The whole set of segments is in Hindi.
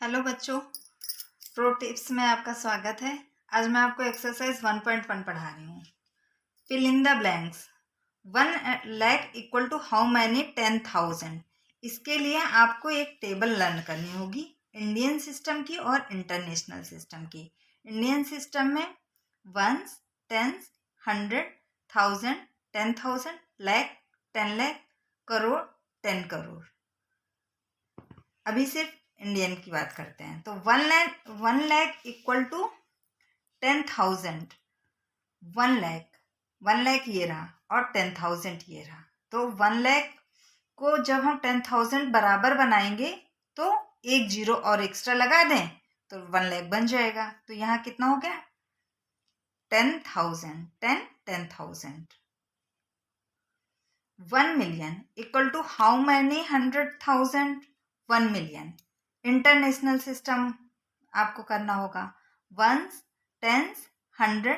हेलो बच्चों, प्रो टिप्स में आपका स्वागत है। आज मैं आपको एक्सरसाइज 1.1 पढ़ा रही हूँ। Fill in the blanks. 1 lakh equal to how many 10,000। इसके लिए आपको एक टेबल लर्न करनी होगी, इंडियन सिस्टम की और इंटरनेशनल सिस्टम की। इंडियन सिस्टम में वंस, टेंस, 100, 1000, 10,000, लाख, 10 लाख, करोड़, 10 करोड़। अभी सिर्फ इंडियन की बात करते हैं। तो 1 लाख इक्वल टू 10,000। 1 लाख ये रहा और 10,000 ये रहा। तो 1 लाख को जब हम 10,000 बराबर बनाएंगे तो एक जीरो और एक्स्ट्रा लगा दें तो 1 लाख बन जाएगा। तो यहाँ कितना हो गया? 10,000। 10,000। 1 million equal to how many 100,000? 1 million. International system आपको करना होगा। Ones, tens, 100,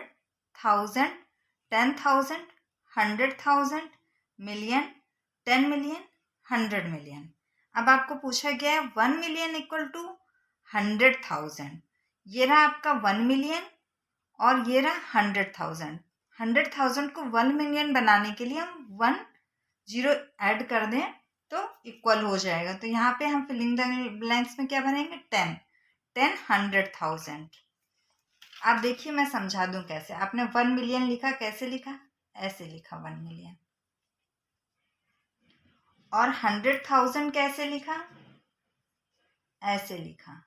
1000, 10,000, 100,000, million, 10 million, 100 million. अब आपको पूछा गया है 1 मिलियन इक्वल टू 100,000। ये रहा आपका 1 मिलियन और ये रहा 100,000। 100,000 को 1 मिलियन बनाने के लिए हम 1 जीरो ऐड कर दें तो इक्वल हो जाएगा। तो यहाँ पे हम फिलिंग द ब्लैंक्स में क्या भरेंगे? 10। 10 100,000। आप देखिए, मैं समझा दूं कैसे। आपने 1 मिलियन लिखा, कैसे लिखा? ऐसे लिखा 1 मिलियन। और 100,000 कैसे लिखा? ऐसे लिखा।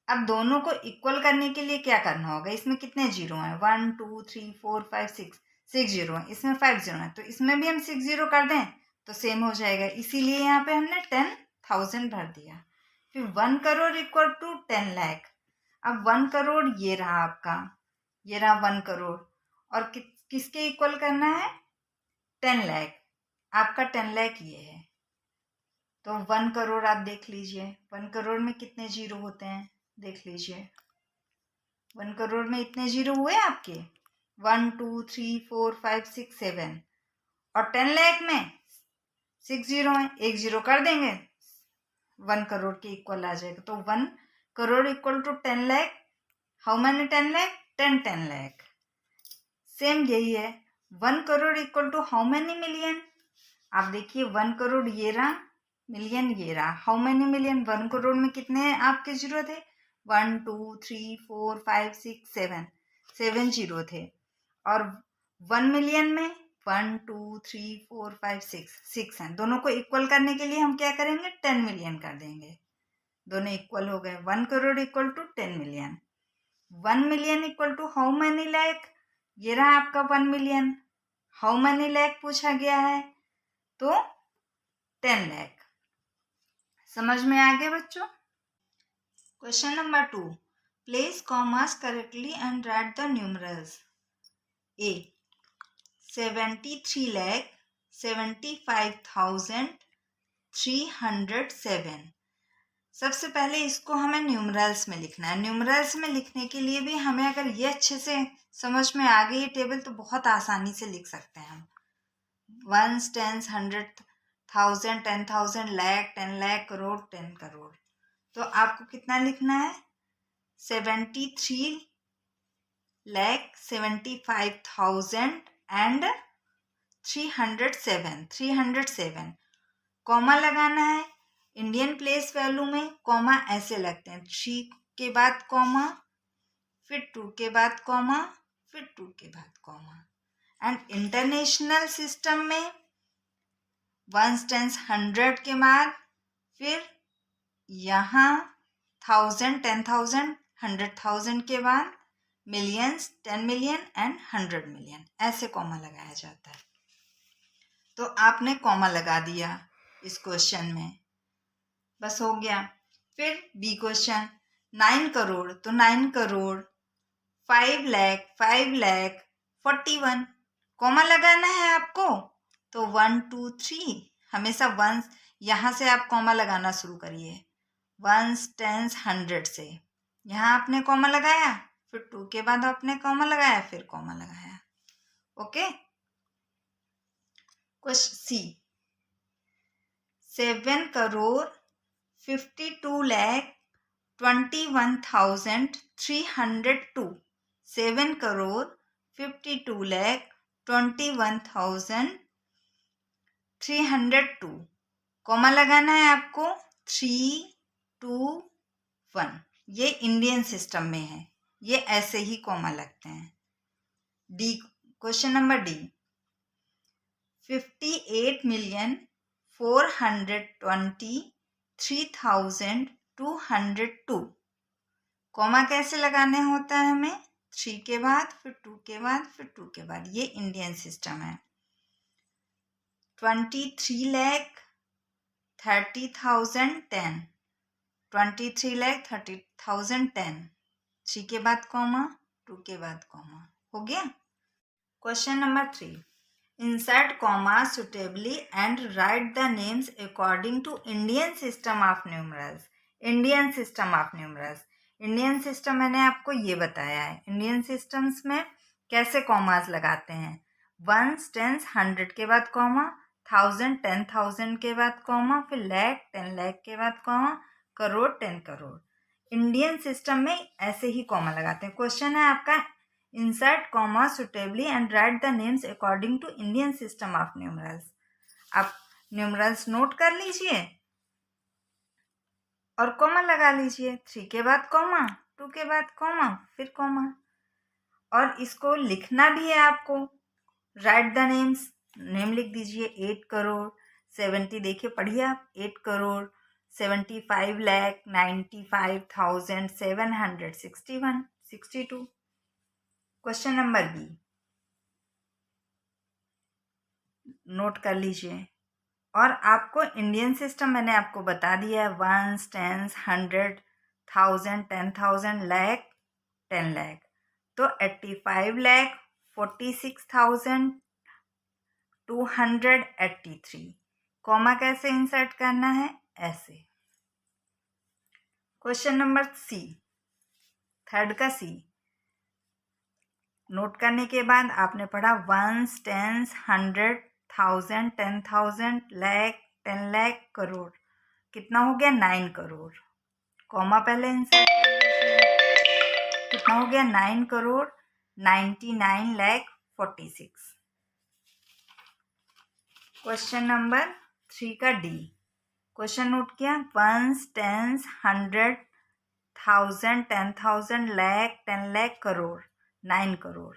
अब दोनों को इक्वल करने के लिए क्या करना होगा? इसमें कितने जीरो हैं? 1 2 3 4 5 6। 6 जीरो है, इसमें 5 जीरो है, तो इसमें भी हम 6 जीरो कर दें तो सेम हो जाएगा। इसीलिए यहाँ पे हमने 10,000 भर दिया। फिर 1 करोड़ इक्वल टू 10 लाख। अब 1 करोड़ ये रहा आपका, ये रहा 1 करोड़। और किसके इक्वल करना है? 10 लाख। आपका 10 लाख ये है। तो 1 करोड़ आप देख लीजिए, 1 करोड़ में कितने जीरो होते हैं? देख लीजिए, 1 करोड़ में इतने जीरो हुए आपके? 1 2 3 4 5 6 7। और 10 लाख में 6 जीरो है, एक जीरो कर देंगे 1 करोड़ के इक्वल आ जाएगा। तो 1 crore equal to 10 lakh. How many 10 lakh? 10 lakh. Same यही है। 1 crore equal to how many million? आप देखिए, 1 करोड़ ये रहा, मिलियन ये रहा। How many million? 1 करोड़ में कितने आपके जीरो थे? 1 2 3 4 5 6 7। 7 जीरो थे। और 1 मिलियन में 1 2 3 4 5 6 हैं। दोनों को इक्वल करने के लिए हम क्या करेंगे? 10 मिलियन कर देंगे। दोनों इक्वल हो गए। 1 crore equal to 10 million. 1 million equal to how many lakh? ये रहा आपका 1 मिलियन। हाउ मैनी लाख पूछा गया है तो 10 लाख। समझ में आ गया बच्चों? Question number 2। Place commas correctly and write the numerals. A 73 lakh 75,307। सबसे पहले इसको हमें न्यूमरल्स में लिखना है। न्यूमरल्स में लिखने के लिए भी हमें अगर ये अच्छे से समझ में आ गई ये टेबल तो बहुत आसानी से लिख सकते हैं हम। Ones, tens, 100, 1000, 10,000, lakh, 10 lakh, crore, 10 crore. तो आपको कितना लिखना है? 73 लाख 75,000 एंड 307। 307 कॉमा लगाना है। इंडियन प्लेस वैल्यू में कॉमा ऐसे लगते हैं, 3 के बाद कॉमा, फिर 2 के बाद कॉमा, फिर 2 के बाद कॉमा। एंड इंटरनेशनल सिस्टम में वंस, टेंस, 100 के बाद फिर यहाँ 1000, 10,000, 100,000 के बाद मिलियंस, 10 मिलियन एंड 100 मिलियन। ऐसे कॉमा लगाया जाता है। तो आपने कॉमा लगा दिया इस क्वेश्चन में, बस हो गया। फिर बी क्वेश्चन, 9 करोड़ तो 9 करोड़, 5 लाख 5 लाख 41। कॉमा लगाना है आपको तो 1 2 3 हमेशा वंस, यहाँ से आप कॉमा लगाना शुरू करिए। वंस, टेंस, 100 से यहाँ आपने कॉमा लगाया, फिर 2 के बाद आपने कॉमा लगाया, फिर कॉमा लगाया। ओके। क्वेश्चन सी 7 करोड़ 52 लाख 21,302, 7,52,21,302, कॉमा लगाना है आपको 3, 2, 1। ये इंडियन सिस्टम में है, ये ऐसे ही कॉमा लगते हैं। D, question number D, 58,423,202, comma कैसे लगाने होता है हमें? 3 के बाद, फिर 2 के बाद, फिर 2 के बाद। ये इंडियन सिस्टम है। 23,30,10, 23,30,10, 3 के बाद कॉमा, 2 के बाद कॉमा। हो गया। Question number 3, insert comma suitably and write the names according to Indian system of numerals. Indian system of numerals. Indian system मैंने आपको ये बताया है। इंडियन सिस्टम्स में कैसे कॉमास लगाते हैं? 1s, 10s, 100 के बाद कॉमा, 1000, 10,000 के बाद कॉमा, फिर लाख, 10 लाख के बाद comma, crore, 10 crore. Indian system में ऐसे ही कॉमा लगाते हैं। क्वेश्चन है आपका, insert comma suitably and write the names according to Indian system of numerals. आप न्यूमरल्स नोट कर लीजिए और कॉमा लगा लीजिए। 3 के बाद कॉमा, 2 के बाद कॉमा, फिर कॉमा। और इसको लिखना भी है आपको। राइट द नेम्स, नेम लिख दीजिए। 8 करोड़ 70, देखिए पढ़िए आप। 8 crore 75,95,761, 62। Question number B, note कर लीजिए। और आपको इंडियन सिस्टम मैंने आपको बता दिया है। 1s, 10s, 100, 1000, 10,000, lakh, 10 lakh. तो 85,46,283, कॉमा कैसे इंसर्ट करना है? ऐसे। क्वेश्चन नंबर सी, थर्ड का सी, नोट करने के बाद आपने पढ़ा 1s, 10s, 100, 1000, 10,000, लाख, 10 लाख, करोड़। कितना हो गया? 9 करोड़। कॉमा पहले इंसर्ट कर लीजिए। कितना हो गया? 9 करोड़ 99,46,000। क्वेश्चन नंबर 3 का डी, क्वेश्चन नोट किया। 1s, 10s, 100, 1000, 10,000, lakh, 10 lakh, crore, 9 crore.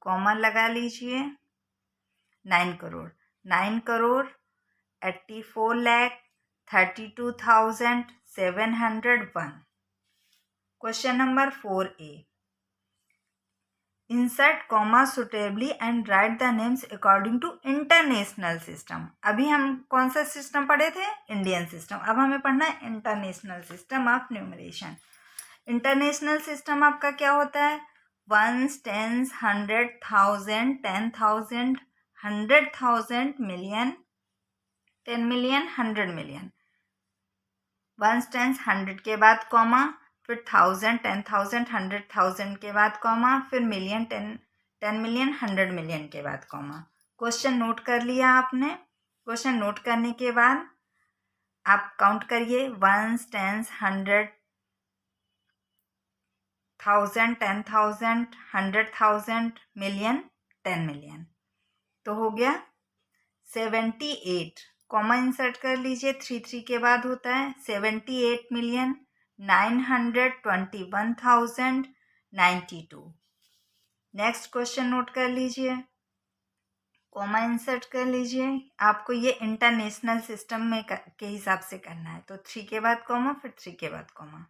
Comma लगा लीजिए। 9 crore, 9 crore 84,32,701। Question number 4A, insert comma suitably and write the names according to international system. अभी हम कौन सा सिस्टम पढ़े थे? Indian system. अब हमें पढ़ना है international system of numeration. International system आपका क्या होता है? 1s, 10s, 100, 1000, 10,000, 100,000, million, 10 million, 100 million. 1s, 10s, 100 के बाद कॉमा, फिर 1000, 10,000, 100,000 के बाद कॉमा, फिर मिलियन, 10 मिलियन, 100 मिलियन के बाद कॉमा। क्वेश्चन नोट कर लिया आपने। क्वेश्चन नोट करने के बाद आप काउंट करिए। 1s, 10s, 100, 1000, 10,000, 100,000, million, 10 million. तो हो गया 78। कॉमा इंसर्ट कर लीजिए। 3 के बाद होता है। 78,921,092। नेक्स्ट क्वेश्चन नोट कर लीजिए। कॉमा इंसर्ट कर लीजिए। आपको ये इंटरनेशनल सिस्टम में के हिसाब से करना है। तो 3 के बाद कॉमा, फिर 3 के बाद comma.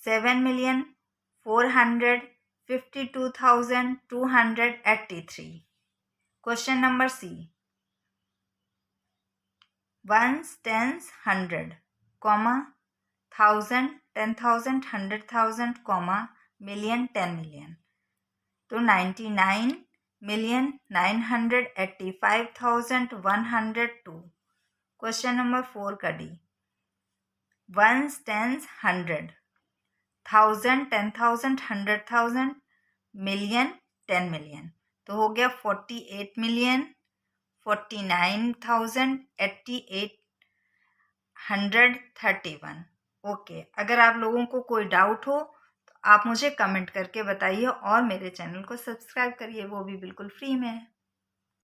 7,452,283। Question number C, 1s, 10s, 100, comma, 1000, 10,000, 100,000, comma, million, 10 million. तो 99,985,102। क्वेश्चन नंबर 4 का D, 1s, 10s, 100, 1000, 10,000, 100,000, million, 10 million. तो हो गया 48 मिलियन 49,088,131। ओके, अगर आप लोगों को कोई डाउट हो तो आप मुझे कमेंट करके बताइए और मेरे चैनल को सब्सक्राइब करिए, वो भी बिल्कुल फ्री में है।